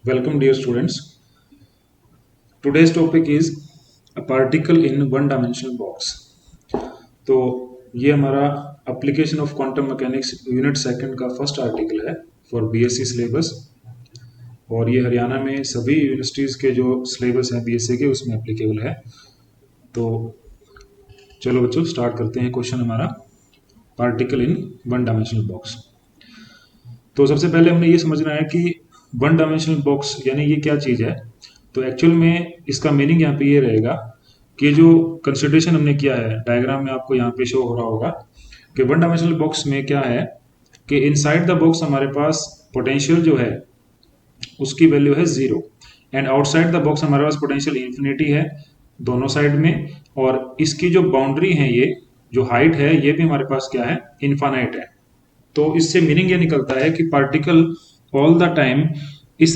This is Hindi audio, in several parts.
Welcome, dear students. Today's topic is a particle in one dimensional box. तो ये हमारा application of quantum mechanics unit second का फर्स्ट आर्टिकल है फॉर बीएससी सिलेबस, और ये हरियाणा में सभी यूनिवर्सिटीज़ के जो सिलेबस हैं बीएससी के उसमें एप्लीकेबल है। तो चलो बच्चों स्टार्ट करते हैं। क्वेश्चन हमारा particle in one dimensional box. तो सबसे पहले हमने ये समझना है कि वन डायमेंशनल बॉक्स यानी ये क्या चीज़ है। तो एक्चुअल में इसका मीनिंग यहाँ पे ये रहेगा कि जो कंसिडरेशन हमने किया है डायग्राम में आपको यहाँ पे शो हो रहा होगा कि वन डायमेंशनल बॉक्स में क्या है कि इनसाइड द बॉक्स हमारे पास पोटेंशियल जो है उसकी वैल्यू है 0 एंड आउटसाइड द बॉक्स हमारे पास पोटेंशियल इन्फिनिटी है दोनों साइड में, और इसकी जो बाउंड्री है ये जो हाइट है ये भी हमारे पास क्या है इनफाइनाइट है। तो इससे मीनिंग ये निकलता है कि पार्टिकल ऑल द टाइम इस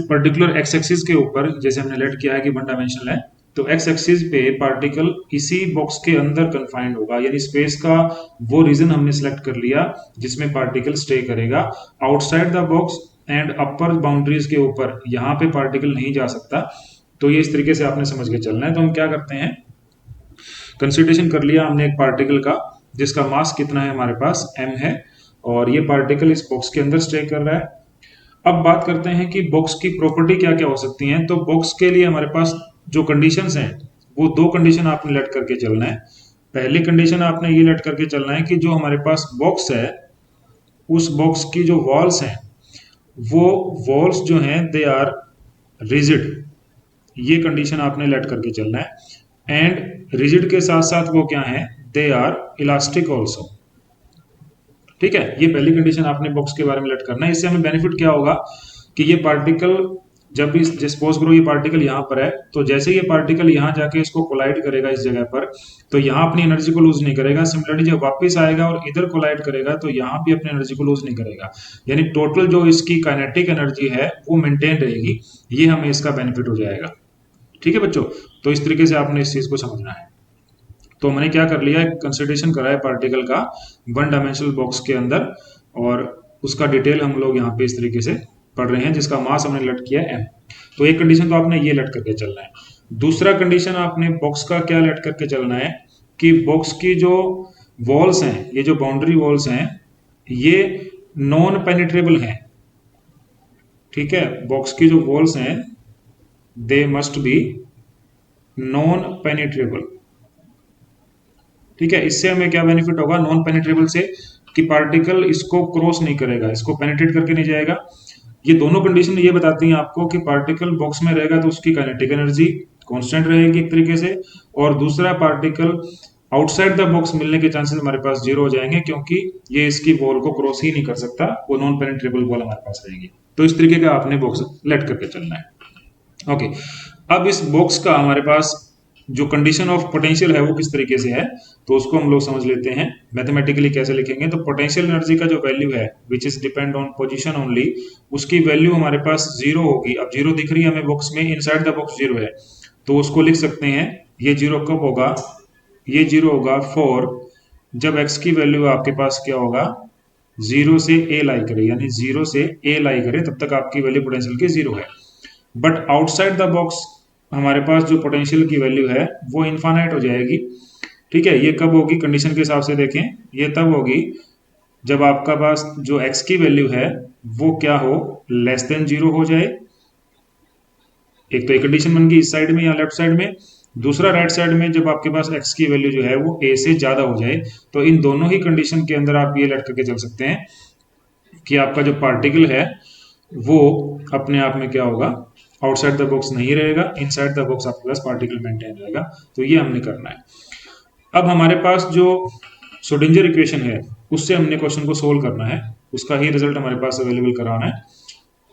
पर्टिकुलर एक्स एक्सिस के ऊपर, जैसे हमने लेट किया है कि वन डायमेंशनल है, तो एक्स एक्सिस पे पार्टिकल इसी बॉक्स के अंदर कन्फाइंड होगा, यानी स्पेस का वो रीजन हमने सेलेक्ट कर लिया जिसमें पार्टिकल स्टे करेगा। Outside the box and upper boundaries के ऊपर यहाँ पे पार्टिकल नहीं जा सकता। तो ये इस तरीके से आपने समझ के चलना है। तो हम क्या करते हैं, कंसिडरेशन कर लिया हमने एक पार्टिकल का जिसका मास कितना है हमारे पास m है, और ये पार्टिकल इस बॉक्स के अंदर स्टे कर रहा है। अब बात करते हैं कि बॉक्स की प्रॉपर्टी क्या क्या हो सकती हैं। तो बॉक्स के लिए हमारे पास जो कंडीशंस हैं वो दो कंडीशन आपने लेट करके चलना है। पहली कंडीशन आपने ये लेट करके चलना है कि जो हमारे पास बॉक्स है उस बॉक्स की जो वॉल्स हैं वो वॉल्स जो हैं दे आर रिजिड, ये कंडीशन आपने लेट करके चलना है। एंड रिजिड के साथ साथ वो क्या है, दे आर इलास्टिक ऑल्सो। ठीक है, ये पहली कंडीशन आपने बॉक्स के बारे में लेट करना है। इससे हमें बेनिफिट क्या होगा कि ये पार्टिकल जब भी सपोज करो ये पार्टिकल यहाँ पर है, तो जैसे ये पार्टिकल यहाँ जाके इसको कोलाइड करेगा इस जगह पर, तो यहाँ अपनी एनर्जी को लूज नहीं करेगा। सिमिलरली जब वापस आएगा और इधर कोलाइड करेगा तो यहाँ भी अपनी एनर्जी को लूज नहीं करेगा, यानी टोटल जो इसकी काइनेटिक एनर्जी है वो मेंटेन रहेगी। ये हमें इसका बेनिफिट हो जाएगा। ठीक है बच्चों, तो इस तरीके से आपने इस चीज को समझना है। तो मैंने क्या कर लिया, कंसिडरेशन करा है पार्टिकल का वन डायमेंशनल बॉक्स के अंदर, और उसका डिटेल हम लोग यहाँ पे इस तरीके से पढ़ रहे हैं, जिसका मास हमने लट किया है m। तो एक कंडीशन तो आपने ये लट करके चलना है। दूसरा कंडीशन आपने बॉक्स का क्या लट करके चलना है कि बॉक्स की जो वॉल्स हैं, ये जो बाउंड्री वॉल्स हैं ये नॉन पेनिट्रेबल हैं। ठीक है, बॉक्स की जो वॉल्स हैं they must be non penetrable. ठीक है, इससे हमें क्या बेनिफिट होगा नॉन पेनिट्रेबल से, कि पार्टिकल इसको क्रॉस नहीं करेगा, इसको पेनिट्रेट करके नहीं जाएगा। ये दोनों कंडीशन ये बताती हैं आपको कि पार्टिकल बॉक्स में रहेगा तो उसकी काइनेटिक एनर्जी कांस्टेंट रहेगी एक तरीके से, और दूसरा पार्टिकल आउटसाइड द बॉक्स मिलने के चांसेस हमारे पास जीरो हो जाएंगे, क्योंकि ये इसकी वॉल को क्रॉस ही नहीं कर सकता, वो नॉन पेनिट्रेबल वॉल हमारे पास रहेगी। तो इस तरीके का आपने बॉक्स लेट करके चलना है। ओके, अब इस बॉक्स का हमारे पास जो कंडीशन ऑफ पोटेंशियल है वो किस तरीके से है, तो उसको हम लोग समझ लेते हैं। मैथमेटिकली कैसे लिखेंगे, तो पोटेंशियल एनर्जी का जो वैल्यू है which is depend on position only, उसकी वैल्यू हमारे पास जीरो होगी। अब जीरो दिख रही है हमें बॉक्स में, इनसाइड द बॉक्स जीरो है, तो उसको लिख सकते हैं ये जीरो कब होगा, ये जीरो होगा फॉर जब एक्स की वैल्यू आपके पास क्या होगा जीरो से ए लाई करे, यानी जीरो से ए लाई करे तब तक आपकी वैल्यू पोटेंशियल की जीरो है। बट आउटसाइड द बॉक्स हमारे पास जो पोटेंशियल की वैल्यू है वो इनफाइनाइट हो जाएगी। ठीक है, ये कब होगी कंडीशन के हिसाब से देखें, ये तब होगी जब आपका पास जो x की वैल्यू है वो क्या हो, लेस देन जीरो हो जाए। एक तो एक कंडीशन बन गई इस साइड में या लेफ्ट साइड में, दूसरा राइट साइड में जब आपके पास x की वैल्यू जो है वो a से ज्यादा हो जाए। तो इन दोनों ही कंडीशन के अंदर आप ये लेट करके चल सकते हैं कि आपका जो पार्टिकल है वो अपने आप में क्या होगा, आउटसाइड द बॉक्स नहीं रहेगा, इनसाइड द बॉक्स आपके पास पार्टिकल मेंटेन रहेगा। तो ये हमने करना है। अब हमारे पास जो श्रोडिंगर इक्वेशन है उससे हमने क्वेश्चन को सोल्व करना है, उसका ही रिजल्ट हमारे पास अवेलेबल कराना है।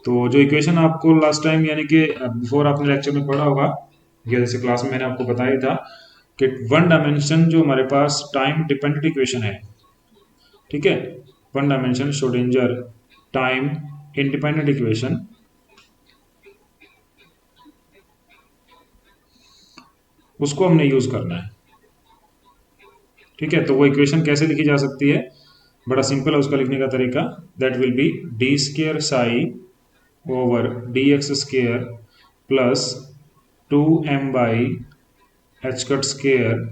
तो जो इक्वेशन आपको लास्ट टाइम यानी कि बिफोर आपने लेक्चर में पढ़ा होगा, या जैसे क्लास में मैंने आपको बताया था कि वन डायमेंशन जो हमारे पास टाइम डिपेंडेंट इक्वेशन है, ठीक है, one dimension Schrodinger time independent equation, उसको हमने यूज करना है। ठीक है, तो वो इक्वेशन कैसे लिखी जा सकती है, बड़ा सिंपल है उसका लिखने का तरीका, that will be d square psi over d x square plus 2m by h cut square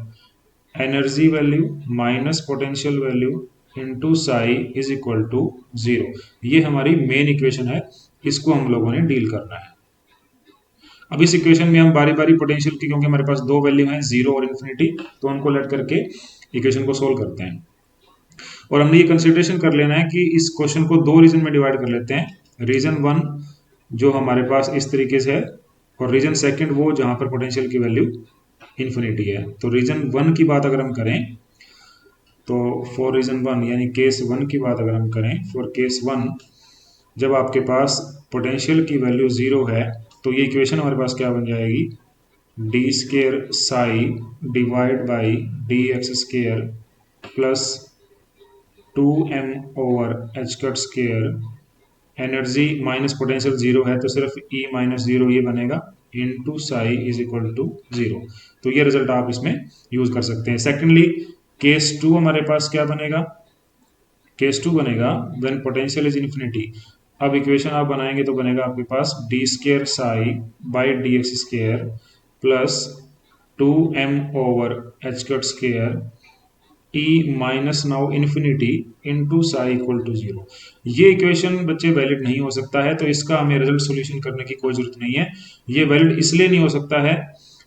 energy value minus potential value into psi is equal to 0। ये हमारी मेन इक्वेशन है, इसको हम लोगों ने डील करना है। अब इस इक्वेशन में हम बारी बारी पोटेंशियल की, क्योंकि हमारे पास दो वैल्यू हैं 0 और इन्फिनिटी, तो उनको लेट करके इक्वेशन को सोल्व करते हैं। और हमने ये कंसिडरेशन कर लेना है कि इस क्वेश्चन को दो रीजन में डिवाइड कर लेते हैं। रीजन 1 जो हमारे पास इस तरीके से है, और रीजन सेकंड वो जहां पर पोटेंशियल की वैल्यू इन्फिनिटी है। तो रीजन 1 की बात अगर हम करें, तो फॉर रीजन 1 यानी केस 1 की बात अगर हम करें, फॉर केस 1 जब आपके पास पोटेंशियल की वैल्यू 0 है, तो ये इक्वेशन हमारे पास क्या बन जाएगी, d square psi divide by D x square plus 2m over H cut square energy minus potential 0 है तो सिर्फ E माइनस 0 ये बनेगा into psi is equal to 0। तो ये रिजल्ट आप इसमें यूज कर सकते हैं। सेकेंडली केस 2 हमारे पास क्या बनेगा, केस 2 बनेगा व्हेन पोटेंशियल इज इन्फिनिटी। अब इक्वेशन आप बनाएंगे तो बनेगा आपके पास D square psi by D x square plus 2m over H cut square E minus now infinity into psi equal to 0। ये इक्वेशन बच्चे वैलिड नहीं हो सकता है, तो इसका हमें रिजल्ट सॉल्यूशन करने की कोई जरूरत नहीं है। ये वैलिड इसलिए नहीं हो सकता है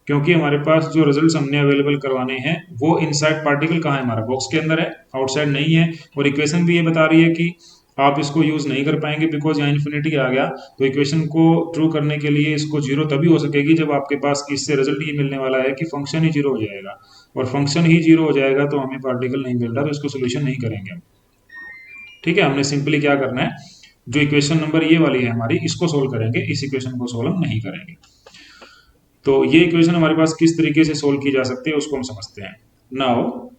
क्योंकि हमारे पास जो रिजल्ट्स हमने अवेलेबल करवाने हैं वो इनसाइड पार्टिकल कहाँ है, हमारा बॉक्स के अंदर है, आउटसाइड नहीं है। और इक्वेशन भी ये बता रही है कि आप इसको यूज नहीं कर पाएंगे बिकॉज यहाँ इन्फिनिटी आ गया। तो इक्वेशन को ट्रू करने के लिए इसको 0 तभी हो सकेगी जब आपके पास इससे रिजल्ट ये मिलने वाला है कि फंक्शन ही 0 हो जाएगा, और फंक्शन ही 0 हो जाएगा तो हमें पार्टिकल नहीं मिल रहा, तो इसको सोल्यूशन नहीं करेंगे हम। ठीक है, हमने सिंपली क्या करना है, जो इक्वेशन नंबर ये वाली है हमारी, इसको सोल्व करेंगे, इस इक्वेशन को सोल्व हम नहीं करेंगे। तो ये इक्वेशन हमारे पास किस तरीके से सोल्व की जा सकती है उसको हम समझते हैं। नाउ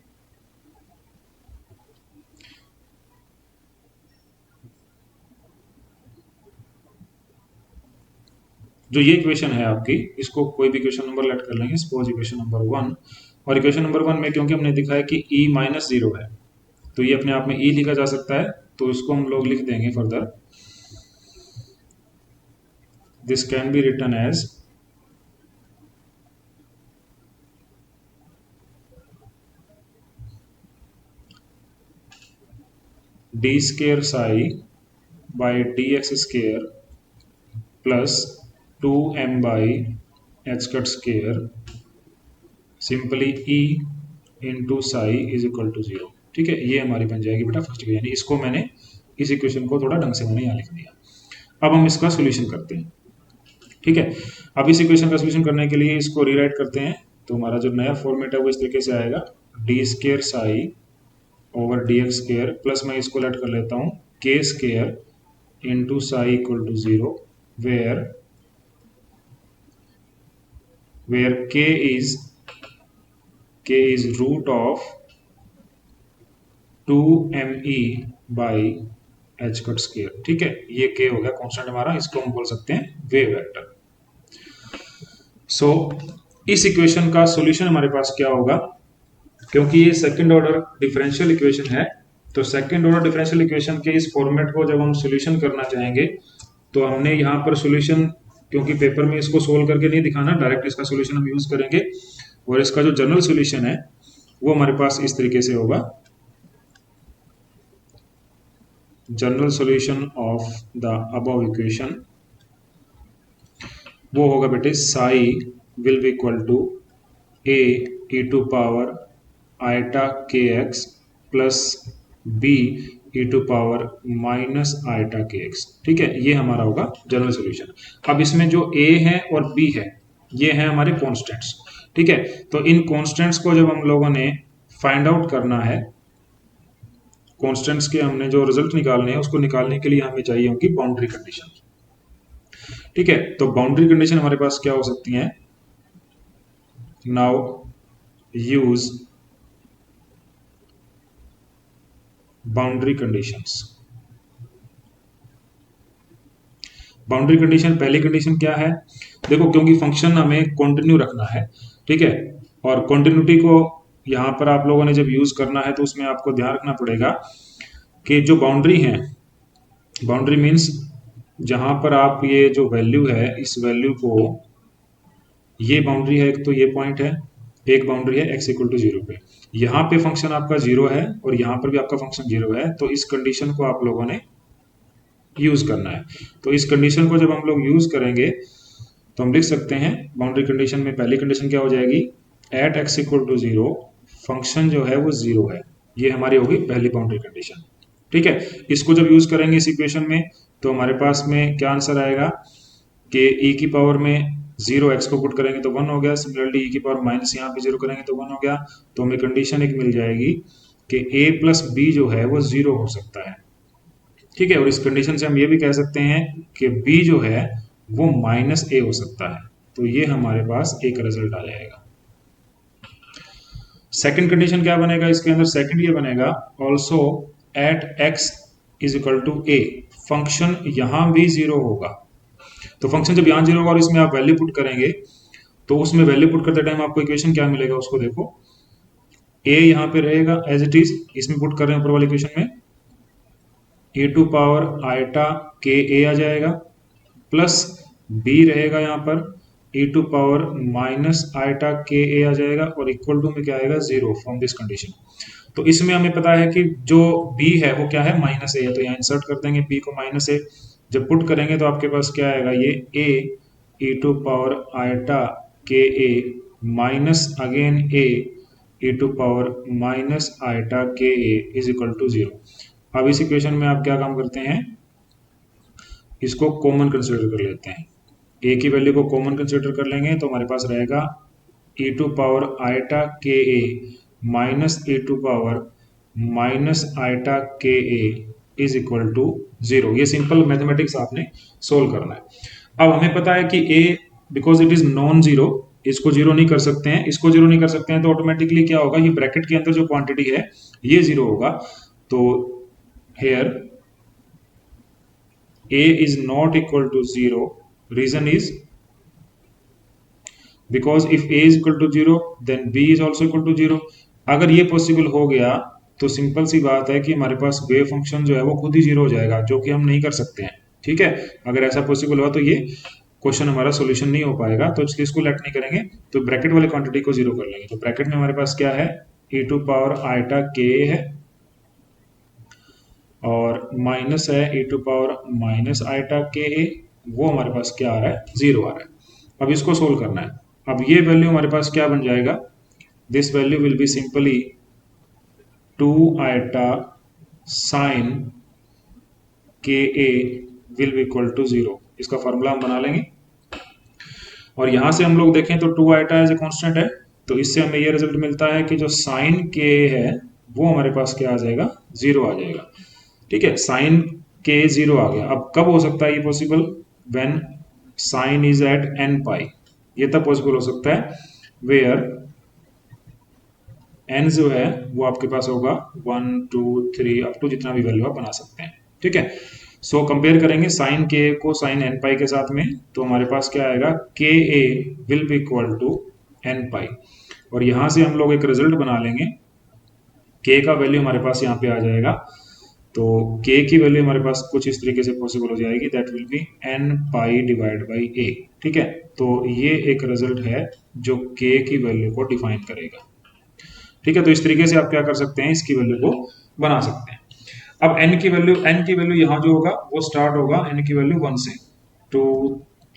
जो ये इक्वेशन है आपकी, इसको कोई भी इक्वेशन नंबर लेट कर लेंगे, सपोज इक्वेशन नंबर 1। और इक्वेशन नंबर 1 में क्योंकि हमने दिखा है कि E माइनस 0 है, तो ये अपने आप में E लिखा जा सकता है, तो इसको हम लोग लिख देंगे further, this can be written as d square psi by D x square plus 2m by h cut square simply E into psi is equal to 0। ठीक है, ये हमारी बन जाएगी बेटा फर्स्ट इक्वेशन। इसको मैंने इस इक्वेशन को थोड़ा ढंग से मैंने यहाँ लिख दिया। अब हम इसका सोल्यूशन करते हैं। ठीक है, अब इस इक्वेशन का सोल्यूशन करने के लिए इसको रीराइट करते हैं, तो हमारा जो नया फॉर्मेट है वो इस तरीके से आएगा, d square psi over d x square plus मैं इसको लेट कर लेता हूँ k square into psi equal to 0 where k is root of 2me by h cut square. ठीक है, ये k हो गया कांस्टेंट हमारा, इसको हम बोल सकते हैं वेव वेक्टर। सो इस इक्वेशन का सॉल्यूशन हमारे पास क्या होगा, क्योंकि ये सेकंड ऑर्डर डिफरेंशियल इक्वेशन है, तो सेकंड ऑर्डर डिफरेंशियल इक्वेशन के इस फॉर्मेट को जब हम सॉल्यूशन करना चाहेंगे तो हमने यहाँ पर सॉल्यूशन, क्योंकि पेपर में इसको सोल्व करके नहीं दिखाना, डायरेक्ट इसका सॉल्यूशन हम यूज करेंगे। और इसका जो जनरल सॉल्यूशन है वो हमारे पास इस तरीके से होगा, general solution of the above equation वो होगा बेटे psi will be equal to a e to power eta K X plus b e to power minus eta K X. ठीक है, ये हमारा होगा जनरल सॉल्यूशन। अब इसमें जो a है और b है ये हैं हमारे कॉन्स्टेंट्स। ठीक है, तो इन कॉन्स्टेंट्स को जब हम लोगों ने फाइंड आउट करना है, कॉन्स्टेंट्स के हमने जो रिजल्ट निकालने हैं उसको निकालने के लिए हमें चाहिए होगी बाउंड्री कंडीशन। ठीक है, तो बाउंड्री कंडीशन हमारे पास क्या हो सकती हैं, now use boundary conditions. Boundary condition, पहली कंडीशन क्या है, देखो क्योंकि फंक्शन हमें कंटिन्यू रखना है, ठीक है, और कंटिन्यूटी को यहां पर आप लोगों ने जब यूज करना है तो उसमें आपको ध्यान रखना पड़ेगा कि जो बाउंड्री है, बाउंड्री मीन्स जहां पर आप ये जो वैल्यू है इस वैल्यू को, ये बाउंड्री है एक, तो ये पॉइंट है, एक बाउंड्री है x इक्वल टू जीरो पे, यहाँ पे फंक्शन आपका जीरो है और यहाँ पर भी आपका फंक्शन जीरो है, तो इस कंडीशन को आप लोगों ने यूज करना है। तो इस कंडीशन को जब हम लोग यूज करेंगे तो हम लिख सकते हैं बाउंड्री कंडीशन में पहली कंडीशन क्या हो जाएगी, at x equal to zero function जो है वो जीरो है, ये हमारी होगी पहली बाउंड्री कंडीशन। ठीक है, इसको जब यूज करेंगे इस इक्वेशन में तो हमारे पास में क्या आंसर आएगा कि e की पावर में जीरो एक्स को पुट करेंगे तो वन हो गया, सिमिलरली e की पावर माइनस यहाँ पे जीरो करेंगे तो वन हो गया, तो हमें कंडीशन एक मिल जाएगी कि a प्लस बी जो है वो जीरो हो सकता है। ठीक है, और इस कंडीशन से हम ये भी कह सकते हैं कि b जो है वो माइनस ए हो सकता है, तो ये हमारे पास एक रिजल्ट आ जाएगा। सेकंड कंडीशन क्या बनेगा इसके अंदर, सेकंड ये बनेगा also at x is equal to a, function यहां भी जीरो होगा। तो फंक्शन जब यहां जीरो होगा और इसमें आप वैल्यू पुट करेंगे तो उसमें वैल्यू पुट करते टाइम आपको इक्वेशन क्या मिलेगा उसको देखो, a यहाँ पे रहेगा एज इट इज, इसमें पुट कर रहे हैं ऊपर वाली इक्वेशन में, ए टू पावर आयटा के ए आ जाएगा, प्लस b रहेगा यहाँ पर e to power minus eta के ए आ जाएगा, और इक्वल टू में क्या आएगा जीरो फ्रॉम दिस कंडीशन। तो इसमें हमें पता है कि जो b है वो क्या है, माइनस ए है, तो यहाँ इंसर्ट कर देंगे b को माइनस ए, जब पुट करेंगे तो आपके पास क्या आएगा, ये a e to power iota के a minus again a e to power minus eta के a is equal to zero. अब इस इक्वेशन में आप क्या काम करते हैं, इसको कॉमन कंसिडर कर लेते हैं, ए की वैल्यू को कॉमन कंसिडर कर लेंगे तो हमारे पास रहेगा e टू पावर आयटा के a minus a to power minus eta के a is equal to zero. ये सिंपल मैथमेटिक्स आपने सोल्व करना है। अब हमें पता है कि a because it is non zero, इसको जीरो नहीं कर सकते हैं, इसको जीरो नहीं कर सकते हैं, तो ऑटोमेटिकली क्या होगा, ये ब्रैकेट के अंदर जो क्वांटिटी है ये जीरो होगा। तो hair a is not equal to zero, reason is because if a is equal to zero then b is also equal to zero। अगर ये पॉसिबल हो गया तो सिंपल सी बात है कि हमारे पास वेव फंक्शन जो है वो खुद ही जीरो हो जाएगा, जो कि हम नहीं कर सकते हैं। ठीक है, अगर ऐसा पॉसिबल हुआ तो ये क्वेश्चन हमारा सॉल्यूशन नहीं हो पाएगा, तो इसलिए इसको लेट नहीं करेंगे, तो ब्रैकेट वाले क्वांटिटी को जीरो कर लेंगे। तो ब्रैकेट में हमारे पास क्या है, e टू पावर आयटा के है और माइनस है e to power minus eta के ए, वो हमारे पास क्या आ रहा है, जीरो आ रहा है। अब इसको सोल्व करना है। अब ये वैल्यू हमारे पास क्या बन जाएगा, this value will be simply 2 eta sine K A will be equal to zero. इसका फॉर्मूला हम बना लेंगे और यहां से हम लोग देखें तो 2 आयटा एज ए कांस्टेंट है, तो इससे हमें ये रिजल्ट मिलता है कि जो साइन के है वो हमारे पास क्या आ जाएगा, जीरो आ जाएगा। ठीक है, साइन के जीरो आ गया। अब कब हो सकता है ये possible, when sine is at N pi, ये तब पॉसिबल हो सकता है वेयर एन जो है वो आपके पास होगा 1 2 3 अप टू जितना भी वैल्यू आप बना सकते हैं। ठीक है, सो कंपेयर करेंगे साइन के को साइन एन पाई के साथ में, तो हमारे पास क्या आएगा, K A will be equal to N pi, और यहां से हम लोग एक रिजल्ट बना लेंगे, के का वैल्यू हमारे पास यहाँ पे आ जाएगा, तो k की वैल्यू हमारे पास कुछ इस तरीके से पॉसिबल हो जाएगी, that will B n pi divide by a। ठीक है, तो ये एक रिजल्ट है जो k की वैल्यू को डिफाइन करेगा। ठीक है, तो इस तरीके से आप क्या कर सकते हैं, इसकी वैल्यू को बना सकते हैं। अब n की वैल्यू यहाँ जो होगा वो स्टार्ट होगा n की वैल्यू 1 से 2,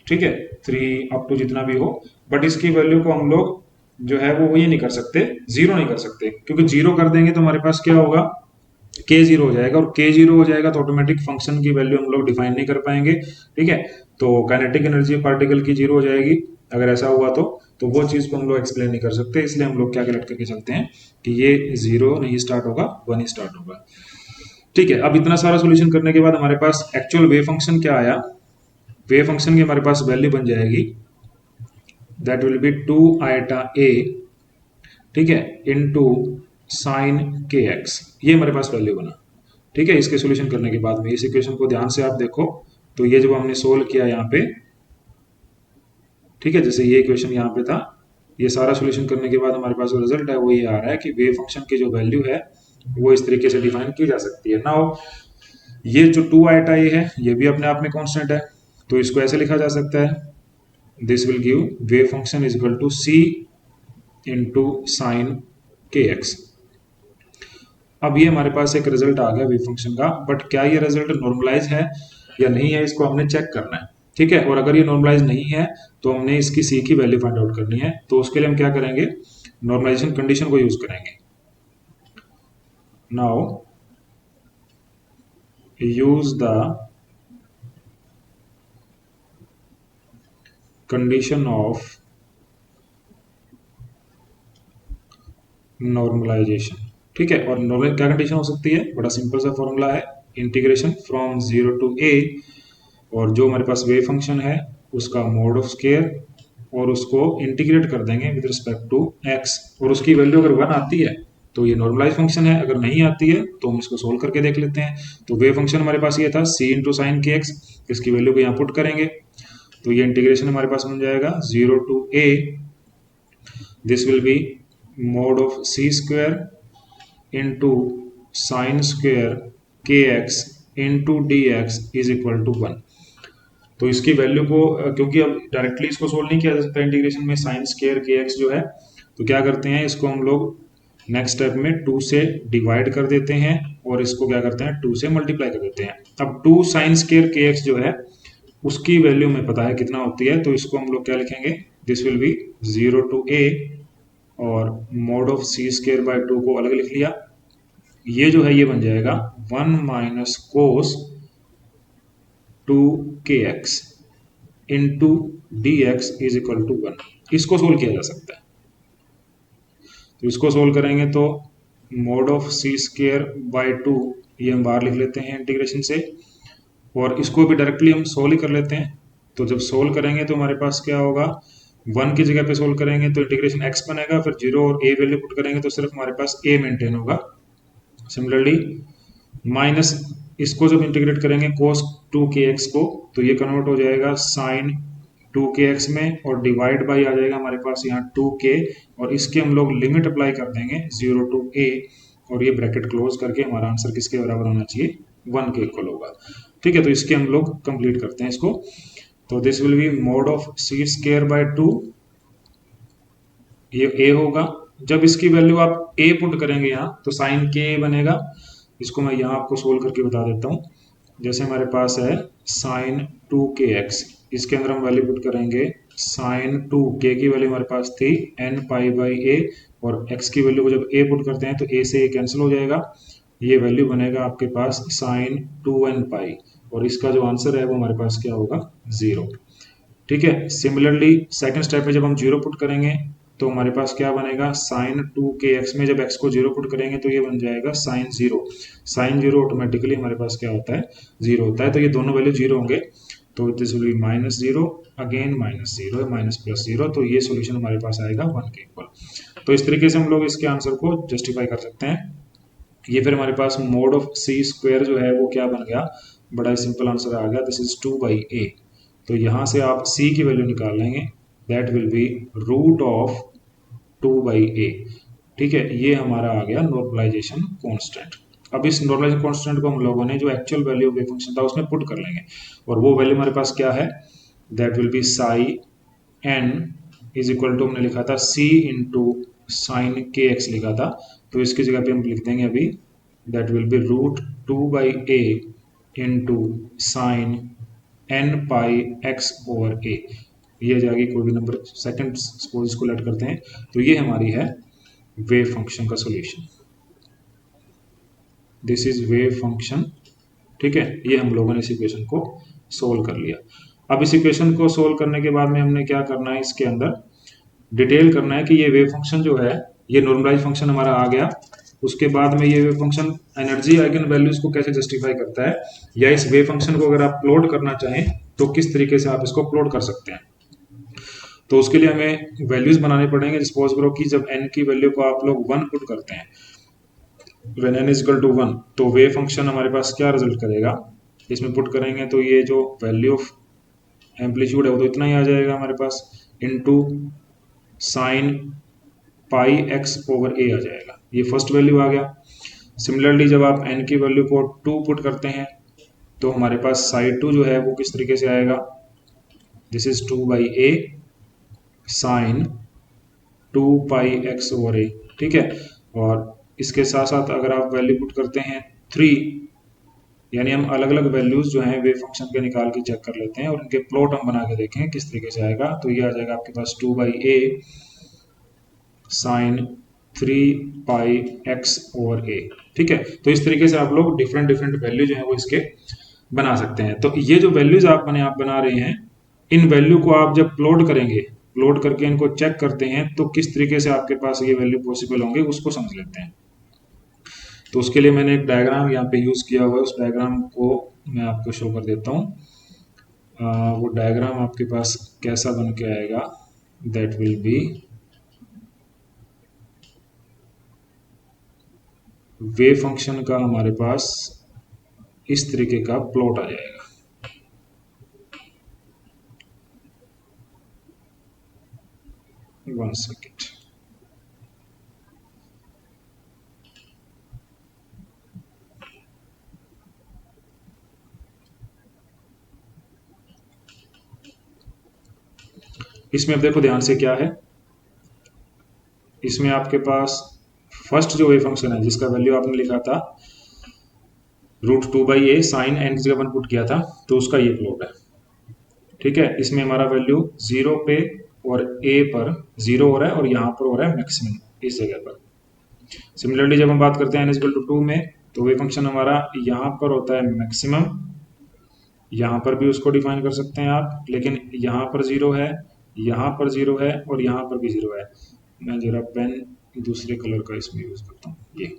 ठीक है, 3 अप टू जितना भी हो, बट इसकी वैल्यू को हम लोग जो है वो ये नहीं कर सकते, जीरो नहीं कर सकते, क्योंकि जीरो कर देंगे तो हमारे पास क्या होगा, के जीरो हो जाएगा, और के जीरो हो जाएगा तो ऑटोमेटिक फंक्शन की वैल्यू हम लोग डिफाइन नहीं कर पाएंगे। ठीक है, तो काइनेटिक एनर्जी पार्टिकल की जीरो हो जाएगी अगर ऐसा हुआ तो वो चीज को हम लोग एक्सप्लेन नहीं कर सकते, इसलिए हम लोग क्या कलेक्ट करके चलते हैं कि ये जीरो नहीं स्टार्ट होगा, वन ही स्टार्ट होगा। ठीक है, अब इतना सारा सोल्यूशन करने के बाद हमारे पास एक्चुअल वेव फंक्शन क्या आया, वेव फंक्शन की हमारे पास वैल्यू बन जाएगी, दैट विल बी 2 आयटा ए, ठीक है, इनटू साइन के एक्स, ये हमारे पास वैल्यू बना। ठीक है, इसके सॉल्यूशन करने के बाद में इस इक्वेशन को ध्यान से आप देखो, तो ये जब हमने सोल्व किया यहाँ पे, ठीक है, जैसे ये इक्वेशन यहाँ पे था, ये सारा सॉल्यूशन करने के बाद हमारे पास जो रिजल्ट है वो ये आ रहा है कि वेव फंक्शन की जो वैल्यू है वो इस तरीके से डिफाइन की जा सकती है। नाउ ये जो 2i है ये भी अपने आप में कांस्टेंट है, तो इसको ऐसे लिखा जा सकता है, this will give wave function is equal to c into sine k x. अब ये हमारे पास एक रिजल्ट आ गया वेव फंक्शन का, बट क्या ये रिजल्ट नॉर्मलाइज है या नहीं है, इसको हमने चेक करना है। ठीक है, और अगर ये नॉर्मलाइज नहीं है तो हमने इसकी सी की वैल्यू फाइंड आउट करनी है। तो उसके लिए हम क्या करेंगे, नॉर्मलाइजेशन कंडीशन को यूज करेंगे। Now use the condition of normalization. ठीक है, और नॉर्मल क्या कंडीशन हो सकती है, बड़ा सिंपल सा फॉर्मूला है, इंटीग्रेशन फ्रॉम 0 टू a, और जो हमारे पास वेव फंक्शन है उसका मोड ऑफ स्केयर, और उसको इंटीग्रेट कर देंगे विद रिस्पेक्ट टू x, और उसकी वैल्यू अगर 1 आती है तो ये नॉर्मलाइज फंक्शन है, अगर नहीं आती है तो हम इसको सोल्व करके देख लेते हैं। तो वेव फंक्शन हमारे पास ये था c into sine k x, इसकी वैल्यू को यहाँ पुट करेंगे तो ये इंटीग्रेशन हमारे पास बन जाएगा 0 to a, this will be mod of c square into sine square K X into D x is equal to 1। तो इसकी वैल्यू को क्योंकि अब डायरेक्टली इसको सोल्व नहीं किया जा सकता इंटीग्रेशन में, साइन स्क्वायर के एक्स जो है, तो क्या करते हैं, इसको हम लोग नेक्स्ट स्टेप में 2 से डिवाइड कर देते हैं और इसको क्या करते हैं 2 से मल्टीप्लाई कर देते हैं। अब 2 साइन स्क्वायर के एक्स जो है उसकी वैल्यू में पता है कितना होती है, तो इसको हम लोग क्या लिखेंगे, this will be 0 to a, और mod of c square by 2 को अलग लिख लिया, ये जो है ये बन जाएगा 1 minus cos 2kx into D x is equal to 1। इसको सोल्व किया जा सकता है, तो इसको सोल्व करेंगे तो mod of c square by 2 ये हम बाहर लिख लेते हैं इंटीग्रेशन से, और इसको भी डायरेक्टली हम सोल्व ही कर लेते हैं। तो जब सोल्व करेंगे तो हमारे पास क्या होगा, 1 की जगह पे सोल्व करेंगे तो इंटीग्रेशन x बनेगा, फिर 0 और a वैल्यू पुट करेंगे तो सिर्फ हमारे पास a मेंटेन होगा। सिमिलरली माइनस इसको जब इंटीग्रेट करेंगे cos 2kx को, तो ये कन्वर्ट हो जाएगा sin 2kx में, और डिवाइड बाई आ जाएगा हमारे पास यहाँ 2k, और इसके हम लोग लिमिट अप्लाई कर देंगे 0 टू a, और ये ब्रैकेट क्लोज करके हमारा आंसर किसके बराबर होना चाहिए, 1 के इक्वल होगा। ठीक है, तो इसके हम लोग कंप्लीट करते हैं इसको। तो this will be mod of c square by 2, ये a होगा। जब इसकी वैल्यू आप a पुट करेंगे यहाँ तो साइन k बनेगा, इसको मैं यहाँ आपको सोल्व करके बता देता हूँ। जैसे हमारे पास है साइन 2kx, इसके अंदर हम वैल्यू पुट करेंगे साइन 2, k की वैल्यू हमारे पास थी n पाई बाई a, और x की वैल्यू को जब a पुट करते हैं तो a से a कैंसिल हो जाएगा, ये वैल्यू बनेगा आपके पास साइन 2n पाई, और इसका जो आंसर है वो हमारे पास क्या होगा, 0। ठीक है, सिमिलरली सेकंड स्टेप में जब हम 0 पुट करेंगे तो हमारे पास क्या बनेगा, साइन 2kx में जब x को 0 पुट करेंगे तो ये बन जाएगा साइन 0। साइन 0 ऑटोमेटिकली हमारे पास क्या होता है, 0 होता है, तो ये दोनों वैल्यू 0 होंगे, तो this will B minus 0, again minus 0, minus plus 0, तो ये सोल्यूशन हमारे पास आएगा 1 के इक्वल। तो इस तरीके से हम लोग इसके आंसर को जस्टिफाई कर सकते हैं। ये फिर हमारे पास मोड ऑफ सी स्क्वायर जो है वो क्या बन गया, बड़ा ही सिंपल आंसर आ गया, दिस इज 2 बाई a। तो यहाँ से आप c की वैल्यू निकाल लेंगे, that will be root of 2 by a। ठीक है, ये हमारा आ गया नॉर्मलाइजेशन कांस्टेंट। अब इस नॉर्मलाइजेशन कांस्टेंट को हम लोगों ने जो एक्चुअल वैल्यू ऑफ फंक्शन था उसमें पुट कर लेंगे, और वो वैल्यू हमारे पास क्या है, that will be psi n is equal to, हमने लिखा था c into sine k x लिखा था, तो इसकी जगह पे हम लिख देंगे अभी, that will be root 2 by a into sine n pi x over a। ये जाएगी कोई भी नंबर, सेकंड सपोज इसको लेट करते हैं, तो ये हमारी है वेव फंक्शन का solution, this is wave function. ठीक है, ये हम लोगों ने इस इक्वेशन को सोल्व कर लिया। अब इस इक्वेशन को सोल्व करने के बाद में हमने क्या करना है, इसके अंदर डिटेल करना है कि ये वेव फंक्शन जो है ये नॉर्मलाइज फंक्शन हमारा आ गया, उसके बाद में ये wave function energy eigen values को कैसे जस्टिफाई करता है, या इस वेव फंक्शन को अगर आप प्लॉट करना चाहें तो किस तरीके से आप इसको प्लॉट कर सकते हैं। तो उसके लिए हमें वैल्यूज बनाने पड़ेंगे। सपोज करो कि जब n की वैल्यू को आप लोग 1 पुट करते हैं, when n is equal to 1, तो वेव फंक्शन हमारे पास क्या रिजल्ट करेगा, इसमें पुट करेंगे तो ये जो वैल्यू ऑफ एम्पलीट्यूड है वो तो इतना ही आ जाएगा हमारे पास, into sine pi x over a आ जाएगा, ये फर्स्ट वैल्यू आ गया। सिमिलरली जब आप n की वैल्यू को 2 पुट करते हैं तो हमारे पास साइड टू जो है वो किस तरीके से आएगा, this is 2/a sign 2π(x/a), ठीक है। और इसके साथ साथ अगर आप वैल्यू पुट करते हैं 3, यानी हम अलग अलग वैल्यूज जो हैं वेव फंक्शन के निकाल के चेक कर लेते हैं और उनके प्लॉट हम बना के देखें किस तरीके से आएगा। तो ये आ जाएगा आपके पास 2/a साइन 3π(x/a), ठीक है। तो इस तरीके से आप लोग डिफरेंट डिफरेंट वैल्यू जो है वो इसके बना सकते हैं। तो ये जो वैल्यूज आप बना रहे हैं, इन वैल्यू को आप जब प्लॉट करेंगे, प्लॉट करके इनको चेक करते हैं, तो किस तरीके से आपके पास ये वैल्यू पॉसिबल होंगे उसको समझ लेते हैं। तो उसके लिए मैंने एक डायग्राम यहाँ पे यूज किया हुआ है, उस डायग्राम को मैं आपको शो कर देता हूँ। वो डायग्राम आपके पास कैसा बन के आएगा, that will B wave function का हमारे पास इस तरीके का प्लॉट आ जाएगा। वन सेकेंड, इसमें अब देखो ध्यान से क्या है, इसमें आपके पास फर्स्ट जो वेव फंक्शन है जिसका वैल्यू आपने लिखा था √2/a साइन n की जगह 1 पुट किया था, तो उसका ये प्लॉट है, ठीक है। इसमें हमारा वैल्यू 0 पे और a पर 0 हो रहा है और यहाँ पर हो रहा है मैक्सिमम इस जगह पर। सिमिलरली जब हम बात करते हैं n=2 में, तो वेव फंक्शन हमारा यहाँ पर होता है मैक्सिमम, यहाँ पर भी उसको डिफाइन कर सकते हैं आप, लेकिन यहाँ पर 0 है, यहाँ पर 0 है और यहाँ पर भी 0 है। मैं जरा पेन दूसरे कलर का इसमें यूज करता हूँ, ये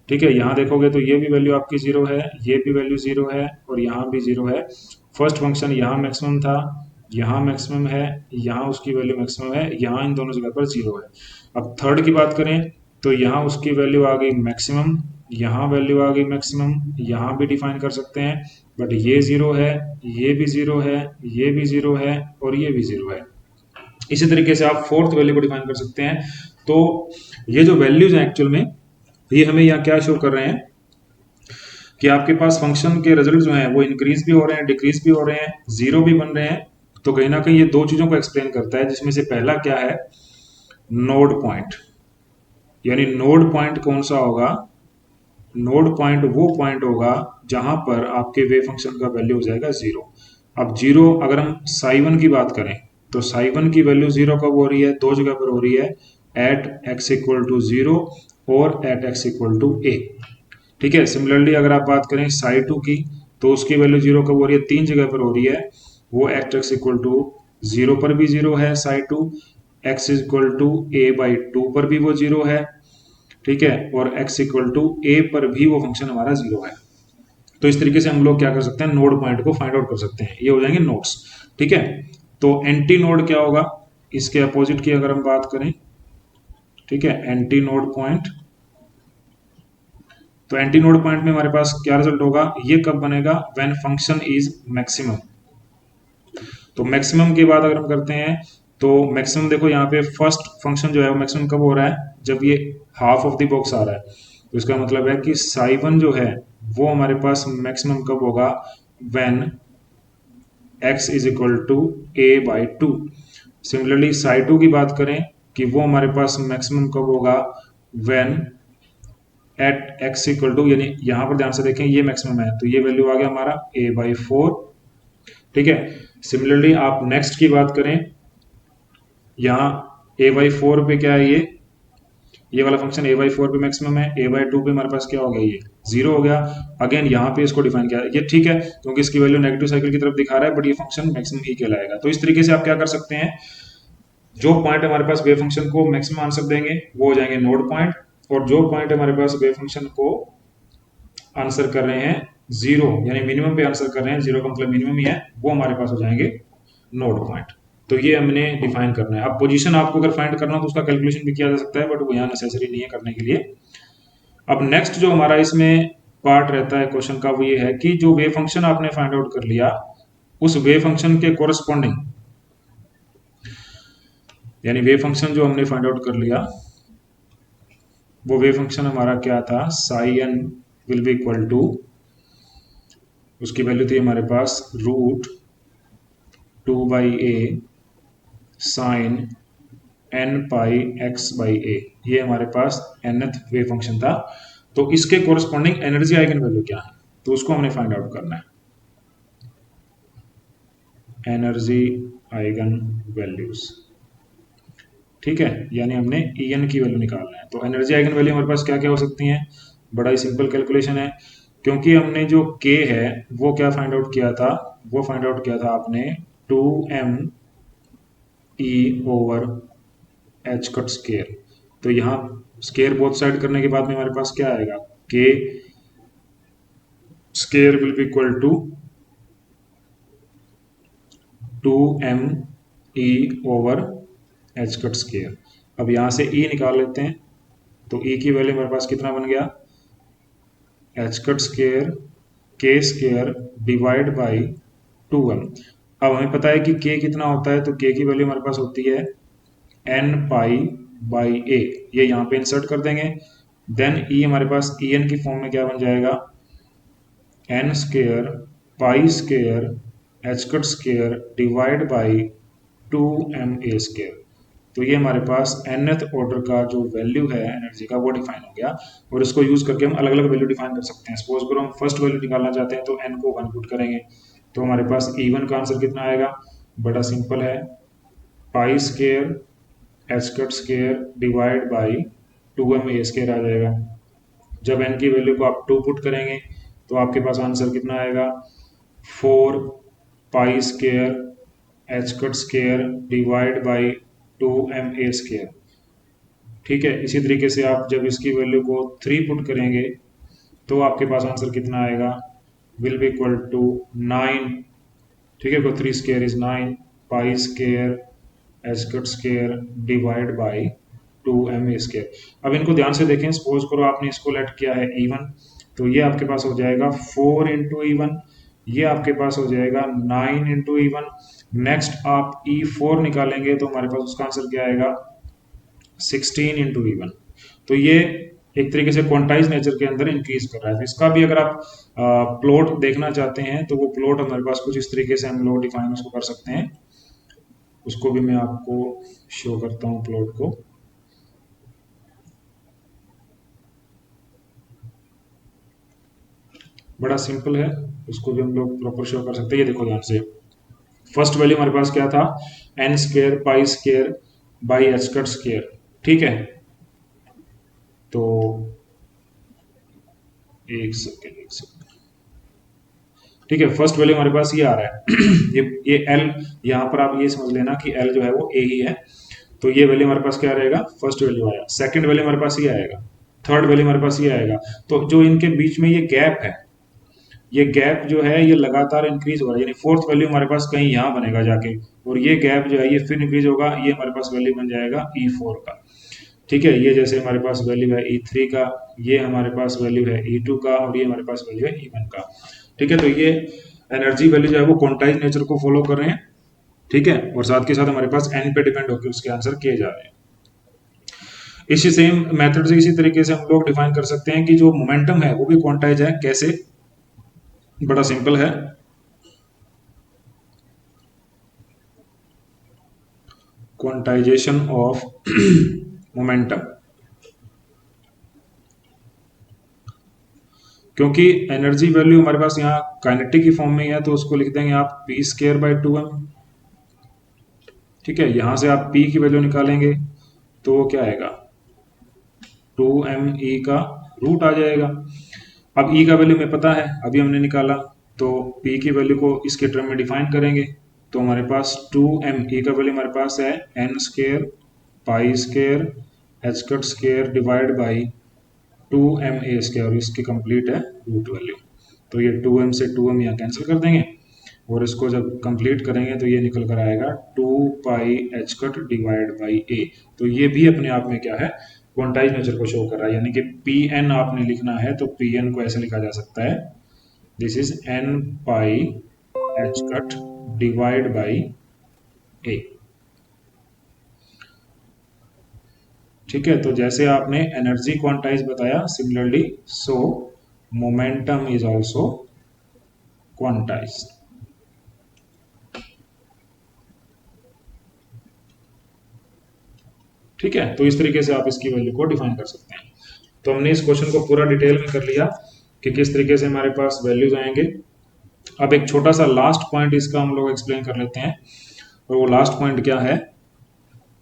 ठीक है। यहाँ देखोगे तो ये भी वैल्यू आपकी 0 है, ये भी वैल्यू 0 है और यहाँ भी 0 है। फर्स्ट फंक्शन यहाँ मैक्सिमम था, यहाँ मैक्सिमम है, यहाँ उसकी वैल्यू मैक्सिमम है, यहाँ इन दोनों जगह पर 0 है। अब थर्ड की बात करें तो यहाँ उसकी वैल्यू आ गई मैक्सिमम, यहाँ वैल्यू आ गई मैक्सिमम, यहाँ भी डिफाइन कर सकते हैं, बट ये 0 है, ये भी 0 है, ये भी 0 है और ये भी 0 है। इसी तरीके से आप फोर्थ वैल्यू को डिफाइन कर सकते हैं। तो ये जो वैल्यूज हैं एक्चुअल में ये हमें यहाँ क्या शो कर रहे हैं कि आपके पास फंक्शन के रिजल्ट जो हैं वो इंक्रीज भी हो रहे हैं, डिक्रीज भी हो रहे हैं, 0 भी बन रहे हैं। तो कहीं ना कहीं ये दो चीजों को एक्सप्लेन करता है, जिसमें से पहला क्या है, नोड पॉइंट। यानी नोड पॉइंट कौन सा होगा, नोड पॉइंट वो पॉइंट होगा जहां पर आपके वेव फंक्शन का वैल्यू हो जाएगा 0। अब 0 अगर हम साई1 की बात करें तो साई1 की वैल्यू 0 कब हो रही है, दो जगह पर हो रही है, एट x=0 और एट x=a, ठीक है। सिमिलरली अगर आप बात करें साई2 की तो उसकी वैल्यू 0 कब हो रही है, तीन जगह पर हो रही है, वो एट x=0 पर भी 0 है साई2, x=a/2 पर भी वो 0 है, ठीक है, और x=a पर भी वो फंक्शन हमारा 0 है। तो इस तरीके से हम लोग क्या कर सकते हैं, नोड पॉइंट को फाइंड आउट कर सकते हैं, ये हो जाएंगे नोड्स, ठीक है। तो एंटी नोड क्या होगा, इसके अपोजिट की अगर हम बात करें, ठीक है, एंटी नोड पॉइंट। तो एंटी नोड पॉइंट में हमारे पास क्या रिजल्ट होगा, ये कब बनेगा, व्हेन फंक्शन इज मैक्सिमम। तो मैक्सिमम के बाद अगर हम करते हैं तो मैक्सिमम देखो यहाँ पे फर्स्ट फंक्शन जो है वो मैक्सिमम कब हो रहा है, जब ये हाफ ऑफ द बॉक्स आ रहा है। तो इसका मतलब है कि साई1 जो है वो हमारे पास मैक्सिमम कब होगा, व्हेन x=a/2। सिमिलरली साई2 की बात करें कि वो हमारे पास मैक्सिमम कब होगा, व्हेन एट x=, यानी यहाँ पर ध्यान से देखें ये मैक्सिमम है, तो ये वैल्यू आ गया हमारा a/4, ठीक है। सिमिलरली आप नेक्स्ट की बात करें, यहाँ a/4 पे क्या है, ये वाला फंक्शन a/4 पे मैक्सिमम है, a/2 पे हमारे पास क्या हो गया, ये 0 हो गया। अगेन यहाँ पे इसको डिफाइन किया, ये ठीक है क्योंकि इसकी वैल्यू नेगेटिव साइकिल की तरफ दिखा रहा है, बट ये फंक्शन मैक्सिमम ही कहलाएगा। तो इस तरीके से आप क्या कर सकते हैं, जो पॉइंट हमारे पास वेव फंक्शन को मैक्सिमम आंसर देंगे वो हो जाएंगे नोड पॉइंट, और जो पॉइंट हमारे पास वेव फंक्शन को आंसर कर रहे हैं 0 यानी मिनिमम पे आंसर कर रहे हैं, 0 का मतलब मिनिमम ही है, वो हमारे पास हो जाएंगे नोड पॉइंट। तो ये हमने डिफाइन करना है। अब पोजीशन आपको अगर फाइंड करना हो तो उसका कैलकुलेशन भी किया जा सकता है, बट वो यहाँ नेसेसरी नहीं है करने के लिए। अब नेक्स्ट जो हमारा इसमें पार्ट रहता है क्वेश्चन का, वो ये है कि जो वेव फंक्शन आपने फाइंड आउट कर लिया, उस वेव फंक्शन के कोरस्पॉन्डिंग, यानी वेव फंक्शन जो हमने फाइंड आउट कर लिया वो वेव फंक्शन हमारा क्या था, psi n will be equal to उसकी वैल्यू थी हमारे पास √2/a साइन n पाई x/a। ये हमारे पास nth वेव फंक्शन था। तो इसके कोरस्पॉन्डिंग एनर्जी आइगन वैल्यू क्या है, तो उसको हमने फाइंड आउट करना है। एनर्जी आइगन वैल्यूज, ठीक है, यानी हमने En की वैल्यू निकालना है। तो एनर्जी आइगन वैल्यू हमारे पास क्या क्या हो सकती हैं, बड़ा ही सिंपल कैलकुलेशन है। क्योंकि हमने जो k है वो क्या फाइंड आउट किया था, वो फाइंड आउट किया था आपने 2m/e/h²। तो यहाँ स्केयर बोथ साइड करने के बाद में हमारे पास क्या आएगा, k square will be equal to 2m/e/h²। अब यहाँ से e निकाल लेते हैं, तो e की वैल्यू हमारे पास कितना बन गया, h² k square divide by 2m। अब हमें पता है कि k कितना होता है, तो k की वैल्यू हमारे पास होती है n π/a। ये यहाँ पे इंसर्ट कर देंगे। देन e हमारे पास En की फॉर्म में क्या बन जाएगा, n² π² h² divide by 2ma²। तो ये हमारे पास nth ऑर्डर का जो वैल्यू है एनर्जी का वो डिफाइन हो गया। और इसको यूज करके हम अलग अलग वैल्यू डिफाइन कर सकते हैं। सपोज करो हम फर्स्ट वैल्यू निकालना चाहते हैं, तो n को 1 पुट करेंगे, तो हमारे पास E1 का आंसर कितना आएगा, बड़ा सिंपल है, π² h² डिवाइड बाई 2ma² आ जाएगा। जब n की वैल्यू को आप 2 पुट करेंगे तो आपके पास आंसर कितना आएगा, 4π² डिवाइड बाई 2ma²। ठीक है, इसी तरीके से आप जब इसकी वैल्यू को 3 पुट करेंगे तो आपके पास आंसर कितना आएगा, विल बी इक्वल टू 9। ठीक है, तो 3² इज 9 π² डिवाइड बाई 2ma²। अब इनको ध्यान से देखें, सपोज करो आपने इसको लेट किया है E1, तो ये आपके पास हो जाएगा 4 इंटू E1, ये आपके पास हो जाएगा 9 इंटू E1। नेक्स्ट आप E4 निकालेंगे तो हमारे पास उसका आंसर क्या आएगा, 16 इंटू E1। तो ये एक तरीके से क्वांटाइज नेचर के अंदर इंक्रीज कर रहा है। तो इसका भी अगर आप प्लॉट देखना चाहते हैं तो वो प्लॉट हमारे पास कुछ इस तरीके से हम लोग डिफाइन उसको कर सकते हैं। उसको भी मैं आपको शो करता हूँ प्लॉट को। बड़ा सिंपल है, उसको भी हम लोग प्रॉपर शो कर सकते हैं। ये देखो ध्यान से, फर्स्ट वैल्यू हमारे पास क्या था, n² π² बाई h²। ठीक है, तो एक सेकेंड, ठीक है, फर्स्ट वैल्यू हमारे पास ये आ रहा है ये L, यहाँ पर आप ये समझ लेना कि L जो है वो A ही है। तो ये वैल्यू हमारे पास क्या रहेगा, फर्स्ट वैल्यू आया। सेकंड वैल्यू हमारे पास ये आएगा, थर्ड वैल्यू हमारे पास ये आएगा। तो जो इनके बीच में ये गैप है, ये गैप जो है ये लगातार इंक्रीज हो रहा है, यानी फोर्थ वैल्यू हमारे पास कहीं यहाँ बनेगा जाके, और ये गैप जो है ये फिर इंक्रीज होगा, ये हमारे पास वैल्यू बन जाएगा E4 का। ठीक है, ये जैसे हमारे पास वैल्यू है E3 का, ये हमारे पास वैल्यू है E2 का, और ये हमारे पास वैल्यू है E1 का। ठीक है, तो ये एनर्जी वैल्यू जो है वो क्वांटाइज नेचर को फॉलो कर रहे हैं। ठीक है, और साथ के साथ हमारे पास n पे डिपेंड होकर उसके आंसर किए जा रहे हैं। इसी सेम मेथड से इसी तरीके से हम लोग डिफाइन कर सकते हैं कि जो मोमेंटम है वो भी क्वांटाइज है। कैसे, बड़ा सिंपल है, क्वांटाइजेशन ऑफ मोमेंटम। क्योंकि एनर्जी वैल्यू हमारे पास यहाँ काइनेटिक की फॉर्म में है, तो उसको लिख देंगे आप p²/2m। ठीक है, यहां से आप p की वैल्यू निकालेंगे तो वो क्या आएगा, 2me का रूट आ जाएगा। अब e का वैल्यू हमें पता है, अभी हमने निकाला, तो p की वैल्यू को इसके टर्म में डिफाइन करेंगे। तो हमारे पास 2me का वैल्यू हमारे पास है n² π² h² divide by 2ma², और इसकी कंप्लीट है रूट वैल्यू। तो ये 2m से 2m यहाँ कैंसिल कर देंगे, और इसको जब कंप्लीट करेंगे तो ये निकल कर आएगा 2πh² डिवाइड बाई a। तो ये भी अपने आप में क्या है, क्वांटाइज नेचर को शो कर रहा है। यानी कि Pn आपने लिखना है तो Pn को ऐसे लिखा जा सकता है, this is n πh² divide by a। ठीक है, तो जैसे आपने एनर्जी क्वांटाइज बताया, similarly so momentum is also quantize. ठीक है, तो इस तरीके से आप इसकी वैल्यू को डिफाइन कर सकते हैं। तो हमने इस क्वेश्चन को पूरा डिटेल में कर लिया कि किस तरीके से हमारे पास वैल्यूज आएंगे। अब एक छोटा सा लास्ट पॉइंट इसका हम लोग एक्सप्लेन कर लेते हैं, और वो लास्ट पॉइंट क्या है,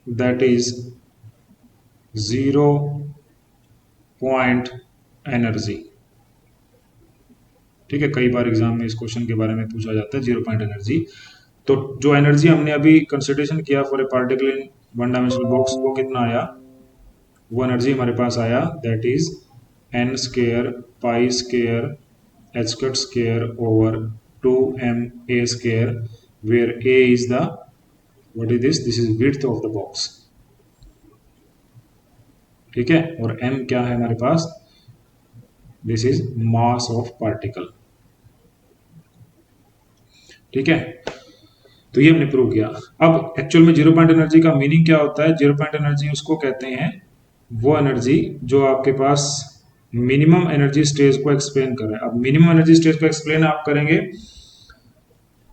दैट इज 0 पॉइंट एनर्जी। ठीक है, कई बार एग्जाम में इस क्वेश्चन के बारे में पूछा जाता है, 0 पॉइंट एनर्जी। तो जो एनर्जी हमने अभी कंसिडरेशन किया for a particle in one dimensional box, वो कितना आया, वो एनर्जी हमारे पास आया that is n square pi square h cut square over 2ma square, where a is the, what is this is width of the box. ठीक है, और m क्या है हमारे पास, this is mass of particle. ठीक है, तो ये हमने प्रूव किया। अब एक्चुअल में 0 पॉइंट एनर्जी का मीनिंग क्या होता है, 0 पॉइंट एनर्जी उसको कहते हैं, वो एनर्जी जो आपके पास मिनिमम एनर्जी स्टेज को एक्सप्लेन कर रहा है। अब मिनिमम एनर्जी स्टेज को एक्सप्लेन आप करेंगे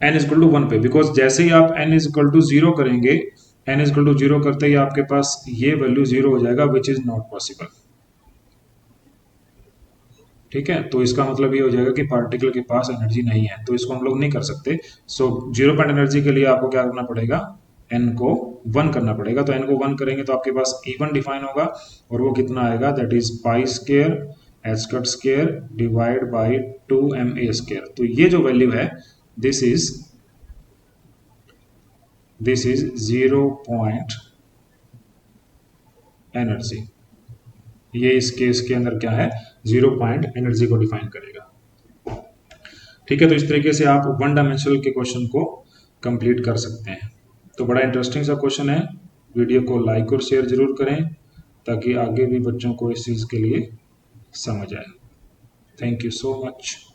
n इजकल टू 1 पे, बिकॉज जैसे ही आप n इजकल टू 0 करेंगे, n इजकल टू 0 करते ही आपके पास ये वैल्यू 0 हो जाएगा, विच इज नॉट पॉसिबल। ठीक है, तो इसका मतलब ये हो जाएगा कि पार्टिकल के पास एनर्जी नहीं है, तो इसको हम लोग नहीं कर सकते। सो 0 पॉइंट एनर्जी के लिए आपको क्या करना पड़ेगा, n को 1 करना पड़ेगा। तो n को 1 करेंगे तो आपके पास E1 डिफाइन होगा, और वो कितना आएगा, that is pi square h cut square divide by 2ma square. तो ये जो वैल्यू है, दिस इज 0 पॉइंट एनर्जी। ये इस केस के अंदर क्या है, 0 पॉइंट एनर्जी को डिफाइन करेगा। ठीक है, तो इस तरीके से आप वन डायमेंशनल के क्वेश्चन को कंप्लीट कर सकते हैं। तो बड़ा इंटरेस्टिंग सा क्वेश्चन है। वीडियो को लाइक और शेयर जरूर करें, ताकि आगे भी बच्चों को इस चीज़ के लिए समझ आए। Thank you so much.